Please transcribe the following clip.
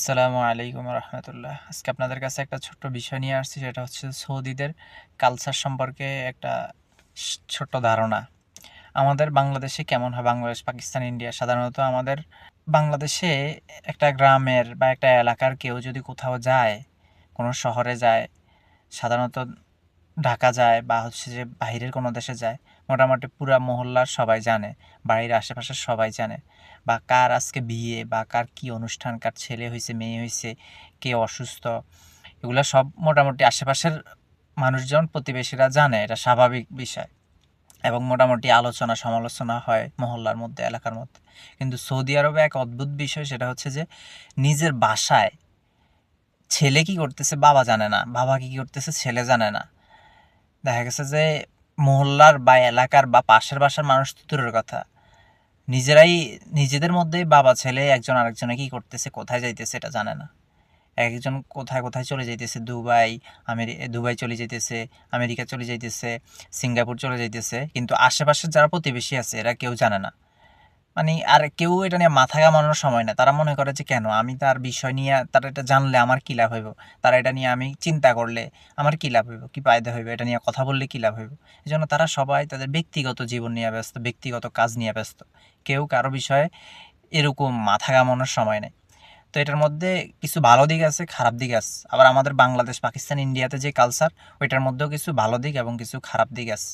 আসসালামু আলাইকুম রহমতুল্লাহ। আজকে আপনাদের কাছে একটা ছোট্ট বিষয় নিয়ে আসছি, সেটা হচ্ছে সৌদিদের কালচার সম্পর্কে একটা ছোট্ট ধারণা। আমাদের বাংলাদেশে কেমন হয়, বাংলাদেশ, পাকিস্তান, ইন্ডিয়া, সাধারণত আমাদের বাংলাদেশে একটা গ্রামের বা একটা এলাকার কেউ যদি কোথাও যায়, কোনো শহরে যায়, সাধারণত ঢাকা যায় বা হচ্ছে যে বাইরের কোনো দেশে যায়, মোটামুটি পুরা মহল্লার সবাই জানে, বাড়ির আশেপাশের সবাই জানে, বা কার আজকে বিয়ে বা কার কি অনুষ্ঠান, কার ছেলে হয়েছে, মেয়ে হয়েছে, কে অসুস্থ, এগুলো সব মোটামুটি আশেপাশের মানুষজন, প্রতিবেশীরা জানে। এটা স্বাভাবিক বিষয় এবং মোটামুটি আলোচনা সমালোচনা হয় মহল্লার মধ্যে, এলাকার মধ্যে। কিন্তু সৌদি আরবে এক অদ্ভুত বিষয়, সেটা হচ্ছে যে নিজের বাসায় ছেলে কি করতেছে বাবা জানে না, বাবা কি করতেছে ছেলে জানে না। দেখা গেছে যে মহল্লার বা এলাকার বা পাশের বাসার মানুষ তো দূরের কথা, নিজেরাই নিজেদের মধ্যেই বাবা ছেলে একজন আরেকজনে কি করতেছে, কোথায় যাইতেছে এটা জানে না। একজন কোথায় কোথায় চলে যাইতেছে, দুবাই চলে যাইতেছে, আমেরিকা চলে যাইতেছে, সিঙ্গাপুর চলে যাইতেছে, কিন্তু আশেপাশের যারা প্রতিবেশী আছে এরা কেউ জানে না। মানে আর কেউ এটা নিয়ে মাথা ঘামানোর সময় না। তারা মনে করে যে কেন আমি তার বিষয় নিয়ে, তারা এটা জানলে আমার কী লাভ হইব, তারা এটা নিয়ে আমি চিন্তা করলে আমার কী লাভ হইব, কী ফায়দা হইব, এটা নিয়ে কথা বললে কী লাভ হইব। এই জন্য তারা সবাই তাদের ব্যক্তিগত জীবন নিয়ে ব্যস্ত, ব্যক্তিগত কাজ নিয়ে ব্যস্ত। কেউ কারো বিষয়ে এরকম মাথা ঘামানোর সময় নেই। তো এটার মধ্যে কিছু ভালো দিক আছে, খারাপ দিক আছে। আবার আমাদের বাংলাদেশ, পাকিস্তান, ইন্ডিয়াতে যে কালচার, ওইটার মধ্যেও কিছু ভালো দিক এবং কিছু খারাপ দিক আছে।